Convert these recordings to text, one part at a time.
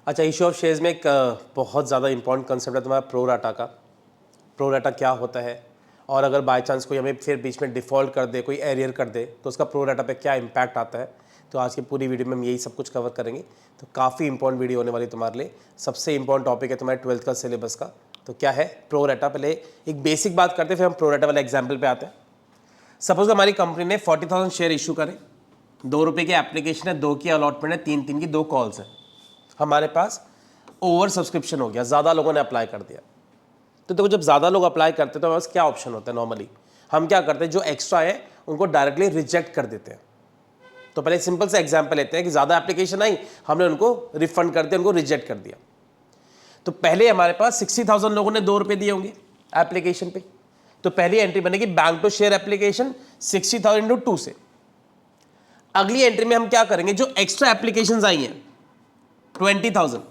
अच्छा, issue of shares में एक बहुत ज़्यादा इंपॉर्टेंट कंसेप्ट है तुम्हारा प्रो राटा का। प्रो राटा क्या होता है, और अगर बाय चांस कोई हमें फिर बीच में डिफ़ॉल्ट कर दे, कोई एरियर कर दे, तो उसका प्रो राटा पे क्या इम्पैक्ट आता है। तो आज की पूरी वीडियो में हम यही सब कुछ कवर करेंगे। तो काफ़ी इंपॉर्टेंट वीडियो होने वाली तुम्हारे लिए। सबसे इंपॉर्टेंट टॉपिक है तुम्हारे 12th का सिलेबस का। तो क्या है प्रो राटा, पहले एक बेसिक बात करते हैं, फिर हम प्रो राटा वाले एग्जाम्पल पे आते हैं। सपोज हमारी कंपनी ने 40,000 शेयर इशू करे, ₹2 की एप्लीकेशन है, 2 की अलॉटमेंट है, 3 की 2 कॉल्स हैं। हमारे पास ओवर सब्सक्रिप्शन हो गया, ज़्यादा लोगों ने अप्लाई कर दिया। तो देखो, जब ज़्यादा लोग अप्लाई करते हैं तो हमारे पास क्या ऑप्शन होता है नॉर्मली, हम क्या करते हैं, जो एक्स्ट्रा है उनको डायरेक्टली रिजेक्ट कर देते हैं। तो पहले सिंपल सा एग्जांपल लेते हैं कि ज़्यादा एप्लीकेशन आई, हमने उनको रिफंड कर दिया, उनको रिजेक्ट कर दिया। तो पहले हमारे पास 60,000 लोगों ने ₹2 दिए होंगे एप्लीकेशन पे। तो पहली एंट्री बनेगी बैंक टू शेयर एप्लीकेशन 60,000 × 2 से। अगली एंट्री में हम क्या करेंगे, जो एक्स्ट्रा एप्लीकेशन आई हैं 20,000,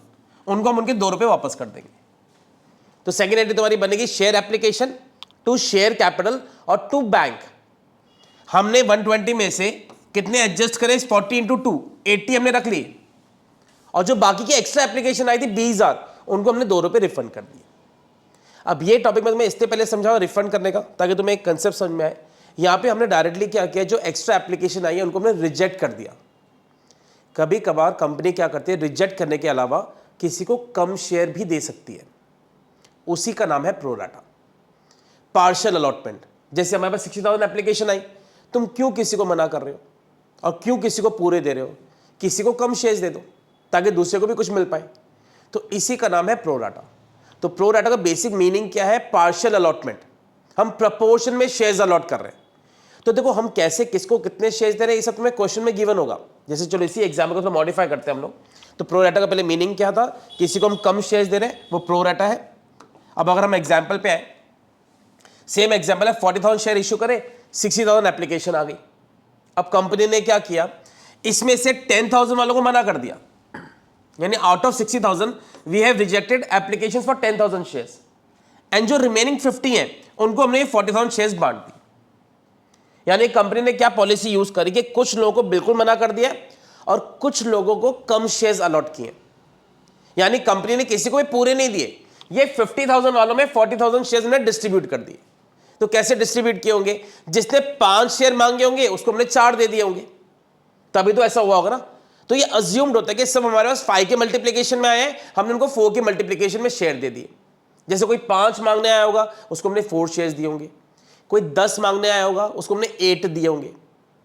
उनको हम उनके ₹2 वापस कर देंगे। तो सेकेंड एंट्री तुम्हारी बनेगी share application to share capital और टू बैंक। हमने 120 में से कितने एडजस्ट करे, 40 × 2 80 हमने रख लिए, और जो बाकी की एक्स्ट्रा एप्लीकेशन आई थी 20,000, उनको हमने ₹2 रिफंड कर दिए। अब ये टॉपिक में तुम्हें इससे पहले समझाऊं रिफंड करने का, ताकि तुम्हें एक कंसेप्ट समझ में आए। यहां पे हमने डायरेक्टली क्या किया, जो एक्स्ट्रा एप्लीकेशन आई है उनको हमने रिजेक्ट कर दिया। कभी कभार कंपनी क्या करती है, रिजेक्ट करने के अलावा किसी को कम शेयर भी दे सकती है, उसी का नाम है प्रो राटा। पार्शियल अलॉटमेंट, जैसे हमारे पास 60,000 एप्लीकेशन आई, तुम क्यों किसी को मना कर रहे हो और क्यों किसी को पूरे दे रहे हो, किसी को कम शेयर्स दे दो ताकि दूसरे को भी कुछ मिल पाए। तो इसी का नाम है प्रो राटा। तो प्रो राटा का बेसिक मीनिंग क्या है, पार्शियल अलॉटमेंट। हम प्रपोर्शन में शेयर्स अलॉट कर रहे हैं। तो देखो, हम कैसे किसको कितने शेयर्स दे रहे हैं, ये सब तुम्हें क्वेश्चन में गिवन होगा। जैसे चलो इसी एग्जाम्पल को थोड़ा मॉडिफाई करते हैं हम लोग। तो प्रो राटा का पहले मीनिंग क्या था, किसी को हम कम शेयर्स दे रहे हैं, वो प्रो राटा है। अब अगर हम एग्जाम्पल पे आए, सेम एग्जाम्पल है, 40,000 शेयर इशू करे, 60,000 एप्लीकेशन आ गई। अब कंपनी ने क्या किया, इसमें से 10,000 वालों को मना कर दिया, यानी out of 60,000 we have rejected applications for 10,000 shares, and जो रिमेनिंग 50 हैं उनको हमने 40,000 शेयर्स बांट दी। यानी कंपनी ने क्या पॉलिसी यूज करी कि कुछ लोगों को बिल्कुल मना कर दिया और कुछ लोगों को कम शेयर्स अलॉट किए। यानी कंपनी ने किसी को भी पूरे नहीं दिए, ये 50,000 वालों में 40,000 शेयर्स ने डिस्ट्रीब्यूट कर दिए। तो कैसे डिस्ट्रीब्यूट किए होंगे, जिसने 5 शेयर मांगे होंगे उसको हमने 4 दे दिए होंगे, तभी तो ऐसा हुआ होगा ना। तो ये अज्यूम्ड होता है कि सब हमारे पास 5 के मल्टीप्लीकेशन में आए हैं, हमने उनको 4 के मल्टीप्लीकेशन में शेयर दे दिए। जैसे कोई 5 मांगने आया होगा उसको हमने 4 शेयर्स दिए होंगे, कोई 10 मांगने आया होगा उसको हमने 8 दिए होंगे।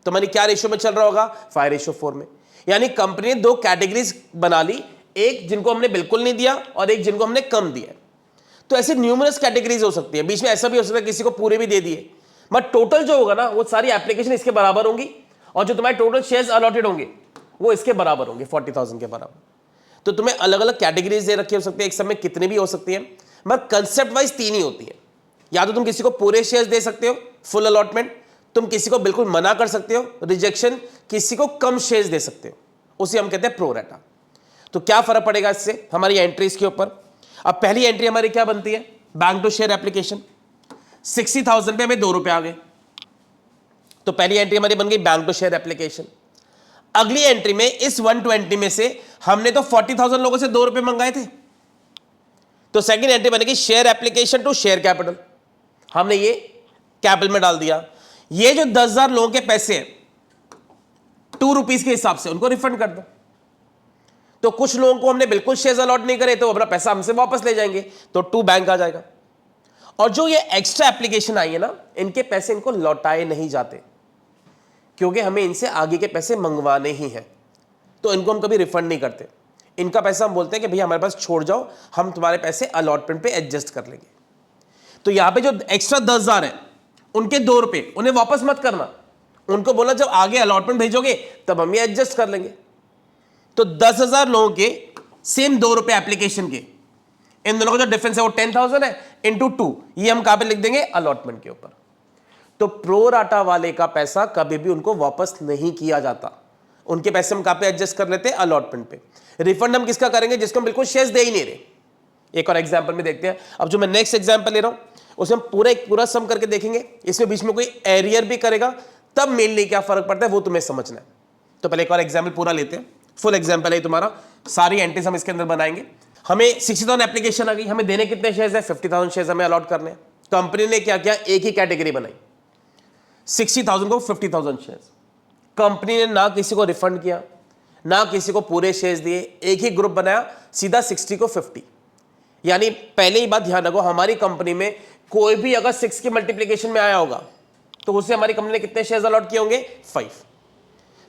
तो हमारी क्या रेशियो में चल रहा होगा, 5:4 में। यानी कंपनी ने 2 कैटेगरीज बना ली, एक जिनको हमने बिल्कुल नहीं दिया और एक जिनको हमने कम दिया। तो ऐसे न्यूमरस कैटेगरीज हो सकती है, बीच में ऐसा भी हो सकता है किसी को पूरे भी दे दिए, बट टोटल जो होगा ना वो सारी एप्लीकेशन इसके बराबर होंगी, और जो तुम्हारे टोटल शेयर्स अलॉटेड होंगे वो इसके बराबर होंगे, 40,000 के बराबर। तो तुम्हें अलग अलग कैटेगरीज दे रखी हो सकती है, एक समय कितने भी हो सकती है, मगर कंसेप्ट वाइज 3 ही होती है। या तो तुम किसी को पूरे शेयर्स दे सकते हो, फुल अलॉटमेंट, तुम किसी को बिल्कुल मना कर सकते हो, रिजेक्शन, किसी को कम शेयर्स दे सकते हो, उसे हम कहते हैं प्रो राटा। तो क्या फर्क पड़ेगा इससे हमारी एंट्रीज के ऊपर। अब पहली एंट्री हमारी क्या बनती है, बैंक टू शेयर एप्लीकेशन, 60,000 पे हमें ₹2 आ गए, तो पहली एंट्री हमारी बन गई बैंक टू शेयर एप्लीकेशन। अगली एंट्री में इस 120 में से हमने तो 40,000 लोगों से ₹2 मंगाए थे, तो सेकंड एंट्री बनेगी share application to share capital, हमने ये कैपिटल में डाल दिया। ये जो 10,000 लोगों के पैसे हैं ₹2 के हिसाब से उनको रिफंड कर दो। तो कुछ लोगों को हमने बिल्कुल शेयर्स अलॉट नहीं करे तो अपना पैसा हमसे वापस ले जाएंगे, तो 2 बैंक आ जाएगा। और जो ये एक्स्ट्रा एप्लीकेशन आई है ना, इनके पैसे इनको लौटाए नहीं जाते, क्योंकि हमें इनसे आगे के पैसे मंगवाने ही हैं, तो इनको हम कभी रिफंड नहीं करते। इनका पैसा हम बोलते हैं कि भैया हमारे पास छोड़ जाओ, हम तुम्हारे पैसे अलॉटमेंट पे एडजस्ट कर लेंगे। तो यहां पे जो एक्स्ट्रा 10,000 है उनके ₹2 उन्हें वापस मत करना, उनको बोला जब आगे अलॉटमेंट भेजोगे तब हम ये एडजस्ट कर लेंगे। तो 10,000 लोगों के सेम ₹2 एप्लीकेशन के, इन दोनों का जो डिफरेंस है वो 10,000 है इंटू 2, ये हम कहां पे लिख देंगे, अलॉटमेंट के ऊपर। तो प्रो राटा वाले का पैसा कभी भी उनको वापस नहीं किया जाता, उनके पैसे हम कहां पे एडजस्ट कर लेते हैं, अलॉटमेंट पे। रिफंड हम किसका करेंगे, जिसको हम बिल्कुल शेयर्स दे ही नहीं रहे। एक और एग्जांपल में देखते हैं। अब जो मैं नेक्स्ट एग्जांपल ले रहा हूं उसे हम पूरा सम करके देखेंगे, इसमें बीच में कोई एरियर भी करेगा तब मेनली क्या फर्क पड़ता है वो तुम्हें समझना है। तो पहले एक और एग्जांपल पूरा लेते हैं, फुल एग्जांपल है तुम्हारा, सारी एंट्रीज हम इसके अंदर बनाएंगे। हमें 60,000 एप्लीकेशन आ गई, हमें देने कितने शेयर्स है, 50,000 शेयर्स हमें अलॉट करने हैं। कंपनी ने क्या किया, एक ही कैटेगरी बनाई, 60,000 को 50,000 शेयर्स। कंपनी ने ना किसी को रिफंड किया, ना किसी को पूरे शेयर्स दिए, एक ही ग्रुप बनाया, सीधा 60 को 50। यानी पहले ही बात ध्यान रखो, हमारी कंपनी में कोई भी अगर 6 के मल्टीप्लीकेशन में आया होगा तो उसे हमारी कंपनी ने कितने शेयर्स अलॉट किए होंगे, 5।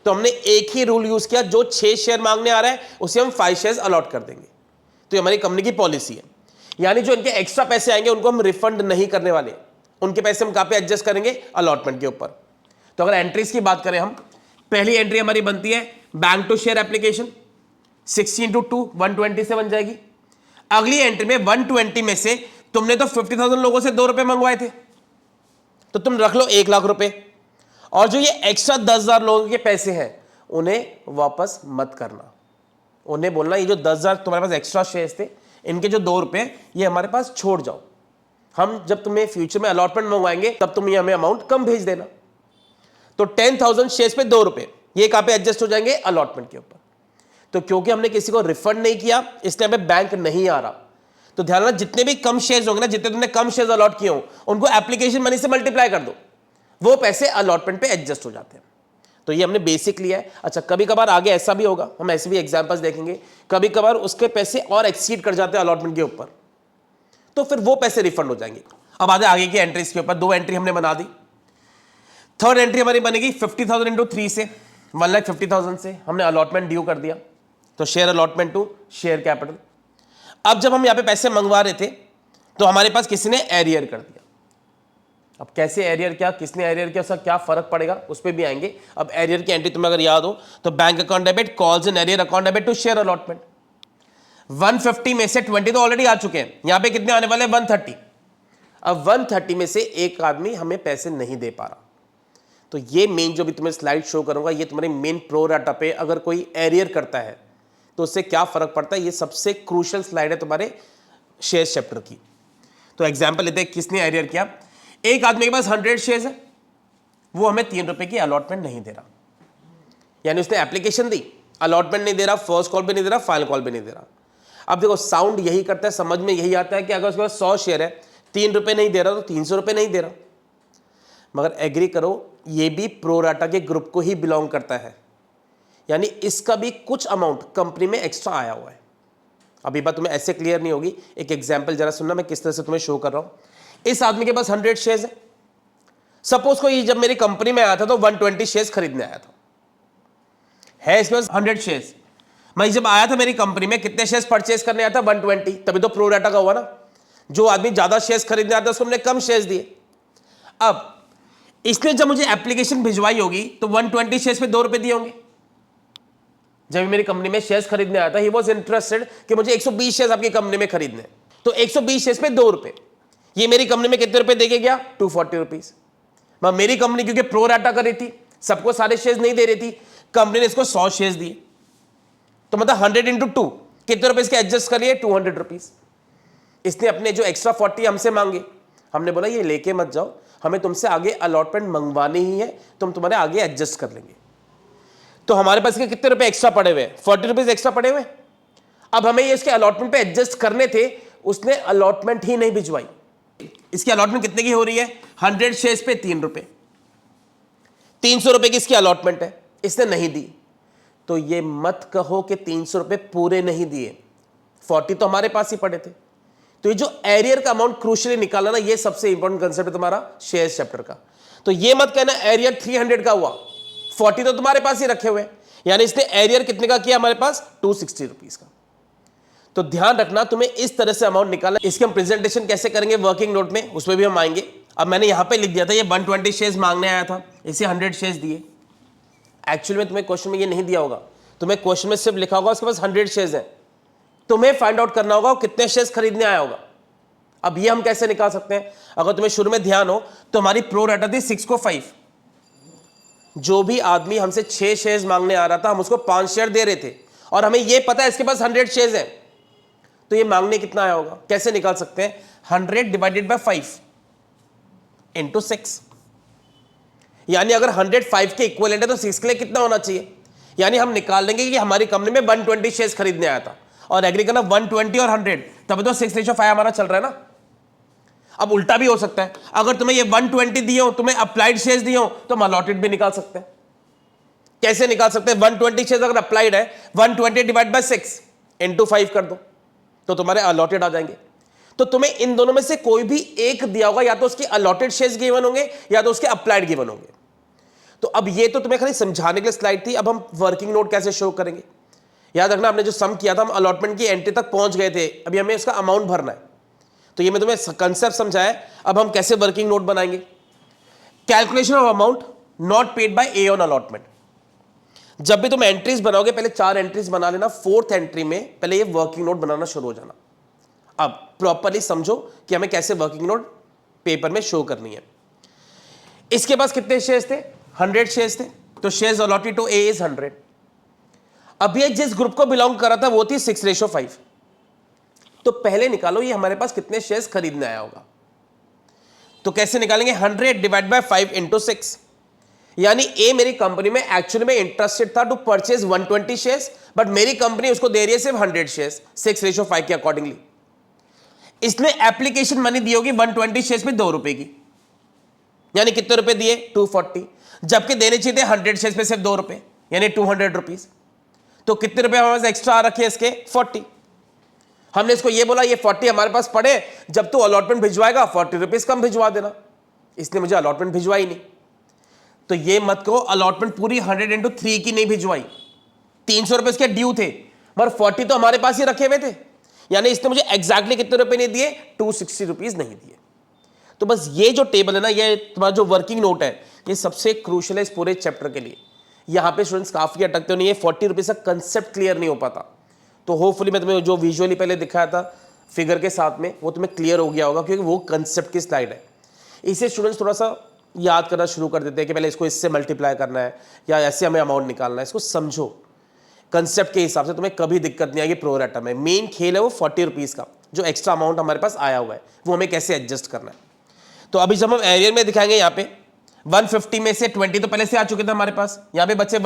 तो हमने एक ही रूल यूज किया, जो 6 शेयर मांगने आ रहा है उसे हम 5 शेयर्स अलॉट कर देंगे। तो ये हमारी कंपनी की पॉलिसी है। यानी जो इनके एक्स्ट्रा पैसे आएंगे उनको हम रिफंड नहीं करने वाले, उनके पैसे हम कहां पे एडजस्ट करेंगे, अलॉटमेंट के ऊपर। तो अगर एंट्रीज की बात करें हम, पहली एंट्री हमारी बनती है बैंक टू शेयर एप्लीकेशन, 60 × 2 120 से बन जाएगी। अगली एंट्री में 120 में से तुमने तो 50,000 लोगों से 2 रुपए मंगवाए थे, तो तुम रख लो 1 लाख रुपए, और जो ये एक्स्ट्रा 10,000 लोगों के पैसे हैं उन्हें वापस मत करना। उन्हें बोलना ये जो 10,000 तुम्हारे पास एक्स्ट्रा शेयर्स थे, इनके जो 2 रुपए ये हमारे पास छोड़ जाओ, हम जब तुम्हें फ्यूचर में अलॉटमेंट मंगवाएंगे तब तुम ये हमें अमाउंट कम भेज देना। तो 10,000 शेयर्स पे 2 रुपए ये कहां पे एडजस्ट हो जाएंगे, अलॉटमेंट के ऊपर। तो क्योंकि हमने किसी को रिफंड नहीं किया इसलिए हमें बैंक नहीं आ रहा। तो ध्यान रखना, जितने भी कम शेयर्स होंगे ना, जितने तुमने कम शेयर्स अलॉट किए हो उनको एप्लीकेशन मनी से मल्टीप्लाई कर दो, वो पैसे अलॉटमेंट पे एडजस्ट हो जाते हैं। तो ये हमने बेसिक लिया है। अच्छा, कभी कभार आगे ऐसा भी होगा, हम ऐसे भी एग्जांपल्स देखेंगे, कभी कभार उसके पैसे और एक्सीड कर जाते हैं अलॉटमेंट के ऊपर, तो फिर वो पैसे रिफंड हो जाएंगे। अब आगे की एंट्रीज के ऊपर 2 एंट्री हमने बना दी। थर्ड एंट्री हमारी बनेगी 50,000 × 3 से, 1,50,000 से हमने अलॉटमेंट ड्यू कर दिया, तो share allotment to share capital. अब जब हम यहां पे पैसे मंगवा रहे थे तो हमारे पास किसी ने एरियर कर दिया। अब कैसे एरियर किया, किसने एरियर किया, उसका क्या फर्क पड़ेगा उस पर भी आएंगे। अब एरियर की एंट्री तुम्हें अगर याद हो तो bank account debit, calls in arrear account debit to share allotment. 150 में से 20 तो ऑलरेडी आ चुके हैं, यहां पे कितने आने वाले हैं, 130। अब 130 में से एक आदमी हमें पैसे नहीं दे पा रहा, तो ये मेन जो भी तुम्हें स्लाइड शो करूंगा, ये तुम्हारे मेन प्रो राटा पे अगर कोई एरियर करता है तो उससे क्या फर्क पड़ता है, ये सबसे क्रूशियल स्लाइड है तुम्हारे शेयर चैप्टर की। तो एग्जांपल लेते हैं, किसने एरियर किया, एक आदमी के पास 100 शेयर्स है, वो हमें 3 रुपए की अलॉटमेंट नहीं दे रहा, यानी उसने एप्लीकेशन दी, अलॉटमेंट नहीं दे रहा, फर्स्ट कॉल पे नहीं दे रहा, फाइनल कॉल पे नहीं दे रहा। अब देखो साउंड यही करता है, समझ में यही आता है कि अगर उसके पास 100 शेयर है, 3 रुपए नहीं दे रहा तो 300 रुपए नहीं दे रहा। मगर एग्री करो, ये भी प्रो राटा के ग्रुप को ही बिलोंग करता है, यानी इसका भी कुछ अमाउंट कंपनी में एक्स्ट्रा आया हुआ है। अभी बात तुम्हें ऐसे क्लियर नहीं होगी, एक एग्जांपल जरा सुनना, मैं किस तरह से तुम्हें शो कर रहा हूं। इस आदमी के पास 100 शेयर्स है, सपोज को ये जब मेरी कंपनी में आया था तो 120 शेयर्स खरीदने आया था, है इसके पास 100 शेयर्स। मैं जब आया था मेरी कंपनी में, कितने शेयर्स परचेस करने आया था, 120, तभी तो प्रो राटा का हुआ ना। जो आदमी ज्यादा शेयर्स खरीदने आता है उसको हमने कम शेयर्स दिए। अब इसने जब मुझे एप्लीकेशन भिजवाई होगी तो 120 शेयर्स पे 2 रुपए दिए होंगे। जब मेरी कंपनी में शेयर्स खरीदने आया था, ही वॉज इंटरेस्टेड कि मुझे 120 शेयर्स आपकी कंपनी में खरीदने, तो 120 शेयर्स पे 2 रुपए, ये मेरी कंपनी में कितने रुपए देके गया, 240 रुपीज। मेरी कंपनी क्योंकि प्रो राटा कर रही थी, सबको सारे शेयर्स नहीं दे रही थी, कंपनी ने इसको 100 शेयर्स दिए, तो मतलब 100 × 2 कितने रुपए इसके एडजस्ट करिए, 200 रुपीज। इसने अपने जो एक्स्ट्रा 40 हमसे मांगे, हमने बोला ये लेके मत जाओ, हमें तुमसे आगे अलॉटमेंट मंगवानी ही है, तुम तुम्हारे आगे एडजस्ट कर लेंगे। तो हमारे पास के कितने रुपए एक्स्ट्रा पड़े हुए, 40 रुपीज एक्स्ट्रा पड़े हुए। अब हमें ये इसके अलॉटमेंट पे एडजस्ट करने थे, उसने अलॉटमेंट ही नहीं भिजवाई। इसकी अलॉटमेंट कितने की हो रही है, 100 शेयर्स पे 3 रुपए, 300 रुपए की इसकी अलॉटमेंट है, इसने नहीं दी। तो ये मत कहो कि 300 रुपए पूरे नहीं दिए, 40 तो हमारे पास ही पड़े थे। तो ये जो एरियर का अमाउंट क्रूशियली निकाला ना, ये सबसे इंपॉर्टेंट कंसेप्ट है तुम्हारा शेयर चैप्टर का। तो ये मत कहना एरियर 300 का हुआ, 40 तो तुम्हारे पास ही रखे हुए, यानी इसने एरियर कितने का किया हमारे पास, 260 रुपीज का। तो ध्यान रखना, तुम्हें इस तरह से अमाउंट निकालना। इसके हम प्रेजेंटेशन कैसे करेंगे वर्किंग नोट में, उसमें भी हम आएंगे। अब मैंने यहां पे लिख दिया था ये 120 शेयर्स मांगने आया था, इसे 100 शेयर्स दिए। एक्चुअली में तुम्हें क्वेश्चन में ये नहीं दिया होगा, तुम्हें क्वेश्चन में सिर्फ लिखा होगा उसके पास 100 शेयर्स है, तुम्हें फाइंड आउट करना होगा कितने शेयर्स खरीदने आया होगा। अब ये हम कैसे निकाल सकते हैं, अगर तुम्हें शुरू में ध्यान हो तो हमारी प्रो राटा थी 6 को 5। जो भी आदमी हमसे 6 शेयर्स मांगने आ रहा था, हम उसको 5 शेयर दे रहे थे, और हमें यह पता है इसके पास 100 शेयर्स है, तो ये मांगने कितना आया होगा, कैसे निकाल सकते हैं, 100 डिवाइडेड बाय 5 × 6। यानी अगर 100 5 के इक्विवेलेंट है तो 6 के लिए कितना होना चाहिए, यानी हम निकाल लेंगे कि हमारी कंपनी में 120 शेयर्स खरीदने आया था और एग्री करना 120 और 100, तब तो 6:5 हमारा चल रहा है ना। अब उल्टा भी हो सकता है, अगर तुम्हें ये 120 दिए हो, तुम्हें अप्लाइड शेयर्स दिए हो, तो हम अलॉटेड भी निकाल सकते हैं। कैसे निकाल सकते हैं? 120 शेयर्स अगर अप्लाइड है, 120 डिवाइड बाय 6 इंटू 5 कर दो, तो तुम्हारे अलॉटेड आ जाएंगे। तो तुम्हें इन दोनों में से कोई भी एक दिया होगा, या तो उसके अलॉटेड शेयर्स गिवन होंगे या तो उसके अप्लाइड गिवन होंगे। तो अब ये तो तुम्हें खाली समझाने के लिए स्लाइड थी। अब हम वर्किंग नोट कैसे शो करेंगे? याद रखना, हमने जो सम किया था, हम अलॉटमेंट की एंट्री तक पहुंच गए थे, अभी हमें उसका अमाउंट भरना है। तो ये मैं तुम्हें कंसेप्ट समझाया। अब हम कैसे वर्किंग नोट बनाएंगे? Calculation of amount not paid by A on allotment. जब भी तुम एंट्रीज बनाओगे, पहले 4 एंट्रीज बना लेना, 4th एंट्री में पहले ये वर्किंग नोट बनाना शुरू हो जाना। अब प्रॉपर्ली समझो कि हमें कैसे वर्किंग नोट पेपर में शो करनी है। इसके पास कितने शेयर्स थे? 100 शेयर्स थे, तो shares allotted to A is 100। अब ये जिस ग्रुप को बिलोंग कर रहा था वो थी 6:5। तो पहले निकालो ये हमारे पास कितने शेयर्स खरीदने आया होगा। तो कैसे निकालेंगे? 100 डिवाइड बाय 5 इंटू 6। यानी ए मेरी कंपनी में एक्चुअली में इंटरेस्टेड था टू परचेज 120 शेयर्स, बट मेरी कंपनी उसको दे रही है सिर्फ 100 शेयर्स 6:5 के अकॉर्डिंगली। इसने एप्लीकेशन मनी दी होगी 120 शेयर्स पे 2 रुपए की, यानी कितने रुपए दिए? 240, जबकि देने चाहिए थे 100 शेयर्स पे सिर्फ 2 रुपए, यानी 200 रुपीज। तो कितने रुपए हमारे पास एक्स्ट्रा आ रखे हैं इसके? 40। हमने इसको ये बोला ये 40 हमारे पास पड़े, जब तू अलॉटमेंट भिजवाएगा 40 रुपीज कम भिजवा देना। इसने मुझे अलॉटमेंट भिजवाई नहीं, तो ये मत कहो अलॉटमेंट पूरी 100 इंटू 3 की नहीं भिजवाई, 300 रुपए इसके ड्यू थे, मगर 40 तो हमारे पास ही रखे हुए थे, यानी इसने मुझे एग्जैक्टली कितने रुपए नहीं दिए? 260 रुपीज नहीं दिए। तो बस ये जो टेबल है ना, ये तुम्हारा जो वर्किंग नोट है, ये सबसे क्रूशियल है इस पूरे चैप्टर के लिए। यहाँ पे स्टूडेंट्स काफी अटकते नहीं है, 40 रुपीज का कंसेप्ट क्लियर नहीं हो पाता। तो होपफुली मैं तुम्हें जो विजुअली पहले दिखाया था फिगर के साथ में, वो तुम्हें क्लियर हो गया होगा, क्योंकि वो कंसेप्ट की स्लाइड है। इसे स्टूडेंट्स थोड़ा सा याद करना शुरू कर देते हैं कि पहले इसको इससे मल्टीप्लाई करना है या ऐसे हमें अमाउंट निकालना है। इसको समझो कंसेप्ट के हिसाब से, तुम्हें कभी दिक्कत नहीं आएगी प्रो रेटा में। मेन खेल है वो 40 रुपीज़ का, जो एक्स्ट्रा अमाउंट हमारे पास आया हुआ है वो हमें कैसे एडजस्ट करना है। तो अभी जब हम एरियर में दिखाएंगे, यहाँ पे 150 में से 20 तो पहले से आ चुके थे हमारे पास, यहाँ पे बचे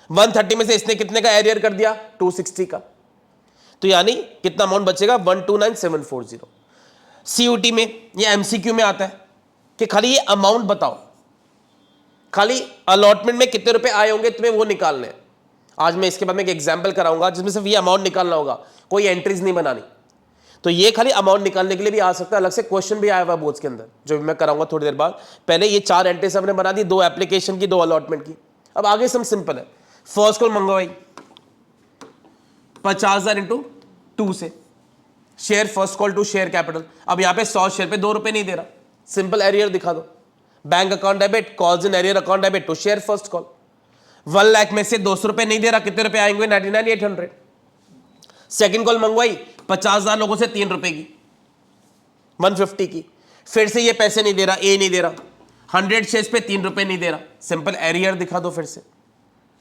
130 में से इसने कितने का एरियर कर दिया? 260 का। तो यानी कितना अमाउंट बचेगा? 129,740। सीयूटी में या एमसीक्यू में आता है कि खाली ये अमाउंट बताओ, खाली अलॉटमेंट में कितने रुपए आए होंगे तुम्हें वो निकालने हैं। आज मैं इसके बाद में एक एग्जाम्पल कराऊंगा जिसमें सिर्फ ये अमाउंट निकालना होगा, कोई एंट्रीज नहीं बनानी। तो ये खाली अमाउंट निकालने के लिए भी आ सकता है, अलग से क्वेश्चन भी आया हुआ बोर्ड्स के अंदर, जो मैं कराऊंगा थोड़ी देर बाद। पहले ये 4 एंट्रीज हमने बना दी, 2 एप्लीकेशन की, 2 अलॉटमेंट की। अब आगे सम सिंपल है। फर्स्ट कॉल मंगवाई 50,000 इंटू 2 से, share first call to share capital. अब यहाँ पे 100 शेयर पे 2 रुपए नहीं दे रहा, सिंपल एरियर दिखा दो। Bank account debit, calls in arrear account debit to share first call. 1 lakh में से 200 रुपए नहीं दे रहा, कितने रुपए आएंगे? 99,800। सेकंड कॉल मंगवाई 50,000 लोगों से 3 रुपए की, 150 की, फिर से ये पैसे नहीं दे रहा, ए नहीं दे रहा, 100 शेयर्स पे 3 रुपए नहीं दे रहा, सिंपल एरियर दिखा दो फिर से।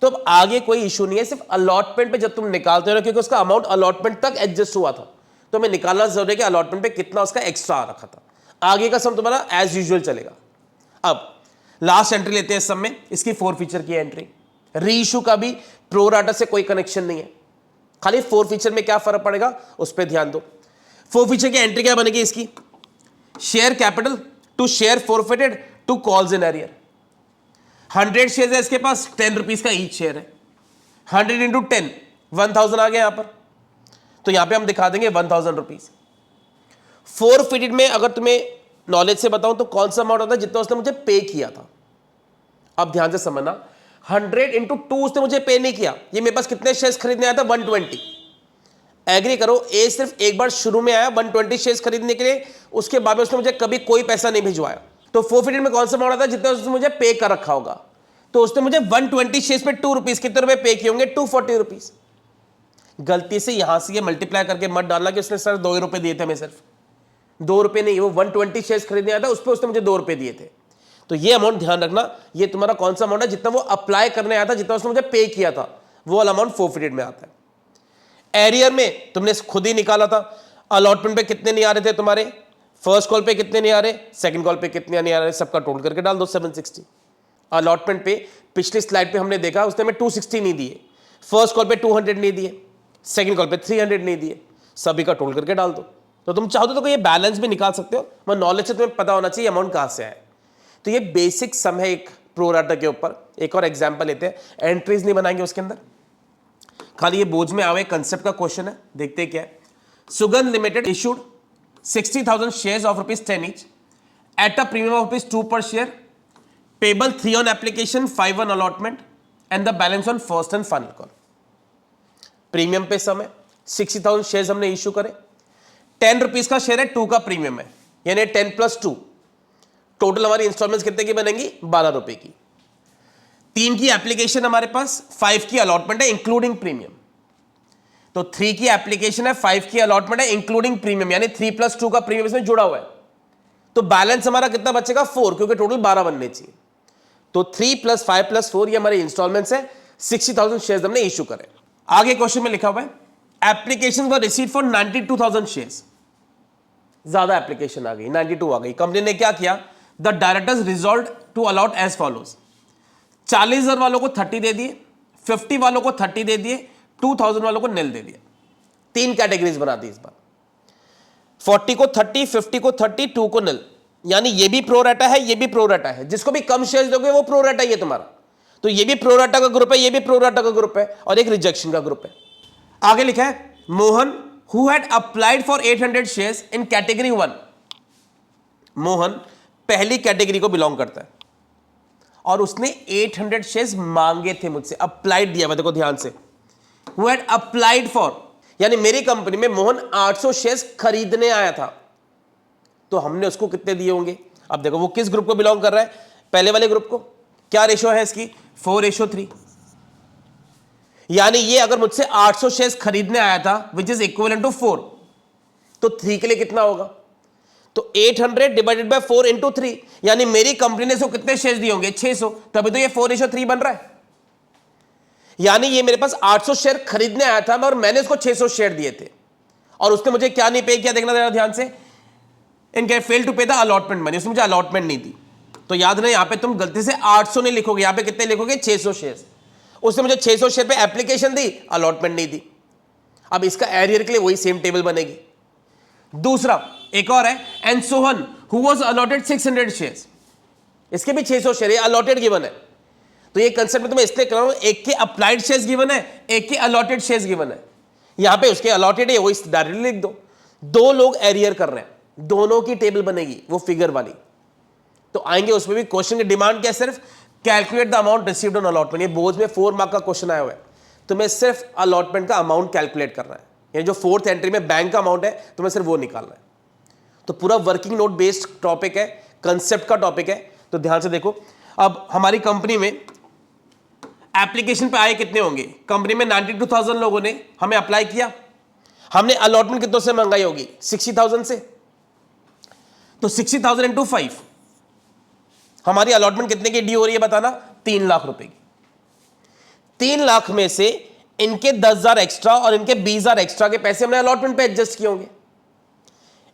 तो अब आगे कोई इशू नहीं है, सिर्फ अलॉटमेंट पे जब तुम निकालते हो, क्योंकि उसका अमाउंट अलॉटमेंट तक एडजस्ट हुआ था, तो हमें निकालना जरूरी है कि अलॉटमेंट पे कितना उसका एक्स्ट्रा आ रखा था। आगे का सम तुम्हारा एज यूजुअल चलेगा। अब लास्ट एंट्री लेते हैं इस सम में, इसकी 4 फीचर की एंट्री। री इशू का भी प्रो राटा से कोई कनेक्शन नहीं है, खाली 4 फीचर में क्या फर्क पड़ेगा उस पर ध्यान दो। 4 फीचर की एंट्री क्या बनेगी इसकी? Share capital to share forfeited to calls in arrear. 100 share है इसके पास, 10 रुपीज का ईच शेयर है, 100 इंटू 10 1000 आ गया यहां पर। तो यहां पे हम दिखा देंगे 1000 रुपीज। फॉरफिटेड में अगर तुम्हें नॉलेज से बताऊं तो कौन सा अमाउंट होता है? जितना उसने मुझे पे किया था। अब ध्यान से समझना, 100 इंटू 2 उसने मुझे पे नहीं किया, ये मेरे पास कितने शेयर्स खरीदने आया था? 120। एग्री करो, ए सिर्फ एक बार शुरू में आया 120 शेयर्स खरीदने के लिए, उसके बाद में उसने मुझे कभी कोई पैसा नहीं भिजवाया। तो फॉरफिटेड में कौन सा अमाउंट आता है? जितना उसने मुझे पे कर रखा होगा। तो उसने मुझे 120 शेयर्स पे 2 रुपीज, कितने रुपए पे किए होंगे? 240 रुपीज। गलती से यहां से ये मल्टीप्लाई करके मत डालना कि उसने सर 2 रुपए दिए थे, मैं सिर्फ 2 रुपए नहीं, वो 120 शेयर्स खरीदने आया था, उस पर उसने मुझे 2 रुपए दिए थे। तो ये अमाउंट ध्यान रखना, ये तुम्हारा कौन सा अमाउंट है? जितना वो अप्लाई करने आया था, जितना उसने मुझे पे किया था, वो वाला अमाउंट फॉरफिटेड में आता है। एरियर में तुमने खुद ही निकाला था, अलॉटमेंट पे कितने नहीं आ रहे थे तुम्हारे, फर्स्ट कॉल पे कितने नहीं आ रहे, सेकंड कॉल पे कितने नहीं आ रहे, सबका टोटल करके डाल दो 760। अलॉटमेंट पे पिछली स्लाइड पे हमने देखा उसने हमें 260 नहीं दिए, फर्स्ट कॉल पे 200 नहीं दिए, सेकंड कॉल पे 300 नहीं दिए, सभी का टोटल करके डाल दो। तो तुम चाहो तो ये बैलेंस भी निकाल सकते हो, मगर नॉलेज से तुम्हें पता होना चाहिए अमाउंट कहां से आए। तो ये बेसिक सम है एक प्रोराटा के ऊपर। एक और एग्जांपल लेते हैं, एंट्रीज नहीं बनाएंगे उसके अंदर, खाली ये बोझ में आवे कंसेप्ट का क्वेश्चन है, देखते हैं क्या है। सुगंध limited issued 60,000 shares of ₹10 each at a premium of ₹2 पर share, payable 3 on application, 5 on allotment and the balance on first and final call. Premium पे सम है, 60,000 शेयर्स हमने इशू करे, ₹10 का शेयर है, 2 का प्रीमियम है, यानी 10 + 2, टोटल हमारी इंस्टॉलमेंट्स कितने की बनेंगी? ₹12 की। 3 की एप्लीकेशन हमारे पास, 5 की अलॉटमेंट है इंक्लूडिंग प्रीमियम। तो 3 की एप्लीकेशन है, 5 की अलॉटमेंट है इंक्लूडिंग प्रीमियम, यानी 3 + 2 का प्रीमियम इसमें जुड़ा हुआ है। तो बैलेंस हमारा कितना बचेगा? 4, क्योंकि टोटल 12 बनने चाहिए। तो 3 + 5 + 4 ये हमारे इंस्टॉलमेंट्स है, 60,000 शेयर्स हमने इशू करे। आगे क्वेश्चन में लिखा हुआ है application were received for 92,000 shares. ज्यादा एप्लीकेशन आ गई, 92 आ गई। कंपनी ने क्या किया? The directors resolve to allot as follows, 40,000 वालों को 30 दे दिए, 50 वालों को 30 दे दिए, 2,000 वालों को निल दे दिया। 3 कैटेगरीज बना दी इस बार, 40 को 30, 50 को 30, 2 को निल, यानी ये भी प्रोरेटा है, ये भी प्रोरेटा है। जिसको भी कम शेयर्स दोगे वो प्रोरेटा ही है तुम्हारा। तो ये भी प्रोरेटा का ग्रुप है, ये भी प्रोरेटा का ग्रुप है, और एक रिजेक्शन का ग्रुप है। आगे लिखा है Mohan who had applied for 800 shares in category 1। Mohan पहली कैटेगरी को बिलोंग करता है और उसने 800 शेयर्स मांगे थे मुझसे, अप्लाइड दिया हुआ, देखो ध्यान से, हु हैड अप्लाइड फॉर, यानी मेरी कंपनी में मोहन 800 शेयर्स खरीदने आया था, तो हमने उसको कितने दिए होंगे? अब देखो वो किस ग्रुप को बिलोंग कर रहा है? पहले वाले ग्रुप को। क्या रेशो है इसकी? 4:3। यानी ये अगर मुझसे 800 शेयर्स खरीदने आया था विच इज इक्विवेलेंट टू 4, तो 3 के लिए कितना होगा? तो 800 डिवाइडेड बाय 4 इंटू 3, यानी मेरी कंपनी ने इसको कितने शेयर्स दिए होंगे? 600, तभी तो ये 4:3 बन रहा है। यानी ये मेरे पास 800 शेयर खरीदने आया था और मैंने इसको 600 शेयर दिए थे, और उसने मुझे क्या नहीं पे किया? देखना जरा ध्यान से, इनके फेल टू पे द अलॉटमेंट मनी, उसने मुझे अलॉटमेंट नहीं दी। तो याद रहे, यहां पे तुम गलती से 800 नहीं लिखोगे, यहां पे कितने लिखोगे? 600 शेयर। उसने मुझे 600 शेयर पे एप्लीकेशन दी, अलॉटमेंट नहीं दी। अब इसका एरियर के लिए वही सेम टेबल बनेगी। दूसरा एक और है, and Sohan who was allotted 600 shares, इसके भी 600 शेयर अलॉटेड गिवन है। तो ये कंसेप्ट में तुम्हें इसलिए कर रहा हूं, एक के अप्लाइड शेयर्स गिवन है, एक के अलॉटेड शेयर्स गिवन है। यहां पे उसके अलॉटेड है, वही डायरेक्टली लिख दो। 2 लोग एरियर कर रहे हैं, दोनों की टेबल बनेगी वो फिगर वाली। तो आएंगे उसमें भी क्वेश्चन की डिमांड क्या है? सिर्फ calculate the amount received on allotment. ये बोर्ड में 4 मार्क का क्वेश्चन आया हुआ है, तुम्हें सिर्फ अलॉटमेंट का अमाउंट कैलकुलेट करना है, यानी जो 4th एंट्री में बैंक का अमाउंट है तुम्हें सिर्फ वो निकालना है। तो पूरा वर्किंग नोट बेस्ड टॉपिक है, कंसेप्ट का टॉपिक है। तो ध्यान से देखो, अब हमारी कंपनी में एप्लीकेशन पे आए कितने होंगे? कंपनी में 92,000 लोगों ने हमें अप्लाई किया, हमने अलॉटमेंट कितनों से मंगाई होगी? 60,000 से। तो 60,000 इंटू 5, हमारी अलॉटमेंट कितने की ड्यू हो रही है बताना? 3 लाख रुपए की। 3 लाख में से इनके 10,000 एक्स्ट्रा और इनके 20,000 एक्स्ट्रा के पैसे हमने अलॉटमेंट पे एडजस्ट किए होंगे।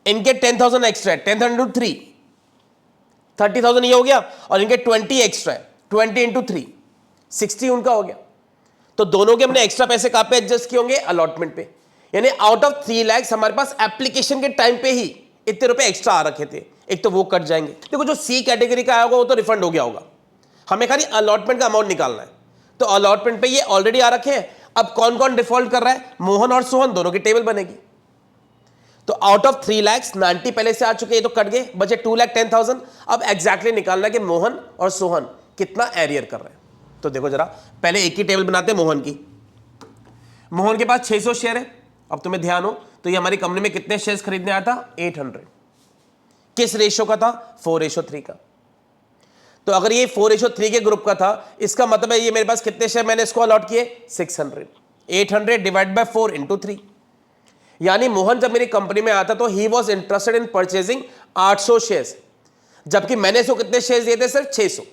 इनके 10,000 एक्स्ट्रा है, 10,000 इंटू 3, 30,000 ये हो गया, और इनके 20 एक्स्ट्रा है, 20 इंटू 3, 60 उनका हो गया। तो दोनों के हमने एक्स्ट्रा पैसे कहां पे एडजस्ट किए होंगे? अलॉटमेंट पे। यानी आउट ऑफ 3 लाख हमारे पास एप्लीकेशन के टाइम पे ही इतने रुपए एक्स्ट्रा आ रखे थे, एक तो वो कट जाएंगे। देखो जो सी कैटेगरी का आया होगा वो तो रिफंड हो गया होगा, हमें खाली अलॉटमेंट का अमाउंट निकालना है। तो अलॉटमेंट पे ये ऑलरेडी आ रखे हैं। अब कौन कौन डिफॉल्ट कर रहा है? मोहन और सोहन, दोनों की टेबल बनेगी। तो आउट ऑफ 3 लाख 90 पहले से आ चुके, ये तो कट गए, बचे 2,10,000। अब एग्जैक्टली निकालना है कि मोहन और सोहन कितना एरियर कर रहे हैं। तो देखो जरा, पहले एक ही टेबल बनाते हैं मोहन की। मोहन के पास 600 शेयर है। अब तुम्हें ध्यान हो तो ये हमारी कंपनी में कितने शेयर्स खरीदने आया था? 800। किस रेशो का था? 4:3 का। तो अगर ये 4:3 के ग्रुप का था, इसका मतलब है ये मेरे पास कितने शेयर मैंने इसको अलॉट किए? 600। 800 डिवाइड बाय 4 इंटू 3, यानी मोहन जब मेरी कंपनी में आता तो he was interested in purchasing 800 shares, जबकि मैंने इसको कितने शेयर्स दिए थे? सिर्फ 600।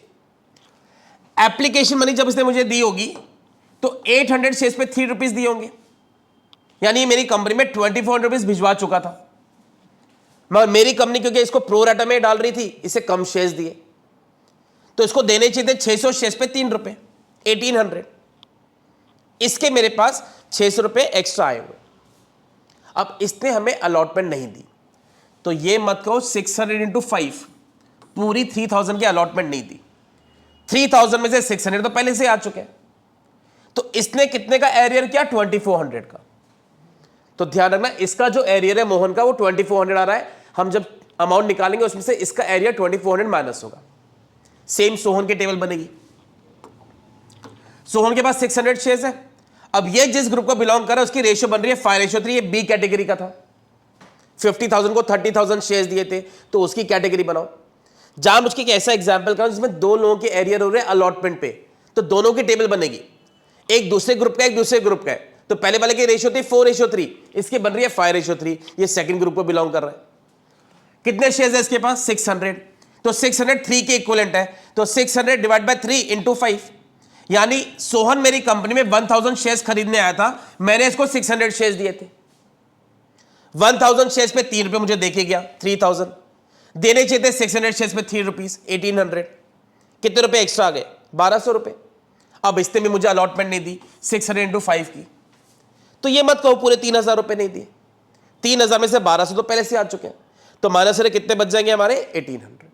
एप्लीकेशन मनी जब इसने मुझे दी होगी तो 800 शेयर्स पे 3 रुपीज दिए होंगे, यानी मेरी कंपनी में 2400 रुपीज भिजवा चुका था। मगर मेरी कंपनी क्योंकि इसको प्रो राटा में डाल रही थी, इसे कम शेयर्स दिए। तो इसको देने चाहिए थे 600 शेयर्स पे 3 रुपए, 1800। इसके मेरे पास 600 रुपए एक्स्ट्रा आए हुए। अब इसने हमें अलॉटमेंट नहीं दी, तो ये मत कहो 600 इंटू 5 पूरी 3000 की अलॉटमेंट नहीं दी। 3000 में से 600 तो पहले से आ चुके हैं, तो इसने कितने का एरियर किया? 2400 का। तो ध्यान रखना, इसका जो एरियर है मोहन का वो 2400 आ रहा है। हम जब अमाउंट निकालेंगे उसमें से इसका एरियर 2400 माइनस होगा। सेम सोहन की टेबल बनेगी। सोहन के पास 600 शेयर्स है। अब ये जिस ग्रुप को बिलोंग कर रहा है उसकी रेशियो बन रही है 5:3। ये बी कैटेगरी का था, 50,000 को 30,000 शेयर्स दिए थे, तो उसकी कैटेगरी बनाओ। जान मुझे एक ऐसा एग्जाम्पल करो जिसमें दो लोगों के एरियर हो रहे हैं अलॉटमेंट पे, तो दोनों की टेबल बनेगी। एक दूसरे ग्रुप का, एक दूसरे ग्रुप का है, तो पहले वाले की रेशियो थी 4:3, इसकी बन रही है 5:3। ये सेकंड ग्रुप को बिलोंग कर रहा है। कितने शेयर्स है इसके पास? 600। तो 600 3 के इक्विवेलेंट है, तो 600 डिवाइड बाय 3 इंटू 5। यानी सोहन मेरी कंपनी में 1000 शेयर्स खरीदने आया था, मैंने इसको 600 शेयर्स दिए थे। 1000 शेयर्स पे 3 रुपए मुझे देके गया, 3000 देने चाहिए थे। 600 शेयर्स पे 3 रुपीज, 1800। कितने रुपए एक्स्ट्रा आ गए? 1200 रुपए। अब इसने भी मुझे अलॉटमेंट नहीं दी 600 इंटू 5 की, तो ये मत कहो पूरे 3000 रुपए नहीं दिए। 3000 में से 1200 तो पहले से आ चुके हैं, तो माइनस से कितने बच जाएंगे हमारे? 1800।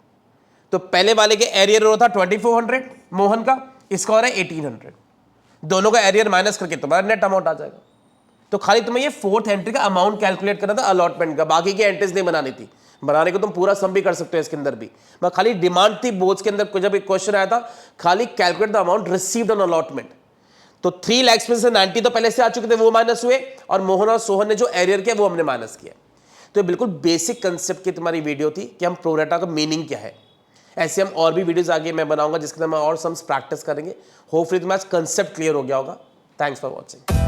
तो पहले वाले के एरियर रो था 2400 मोहन का, इसका हो रहा है 1800। दोनों का एरियर माइनस करके तुम्हारा नेट अमाउंट आ जाएगा। तो खाली तुम्हें ये फोर्थ एंट्री का अमाउंट कैलकुलेट करना था अलॉटमेंट का, बाकी की एंट्रीज नहीं बनानी थी। बनाने को तुम पूरा सम भी कर सकते हो इसके अंदर भी, मैं खाली डिमांड थी बोर्ड्स के अंदर। जब एक क्वेश्चन आया था खाली calculate the amount received on allotment, तो 3 लाख में से 90 तो पहले से आ चुके थे, वो माइनस हुए, और मोहन और सोहन ने जो एरियर किया वो हमने माइनस किया। तो बिल्कुल बेसिक कंसेप्ट की तुम्हारी वीडियो थी कि हम प्रोरेटा का मीनिंग क्या है। ऐसे हम और भी वीडियोस आगे मैं बनाऊंगा जिसके अंदर हम और सम्स प्रैक्टिस करेंगे। होपफुली तुम्हारा कंसेप्ट क्लियर हो गया होगा। Thanks for watching.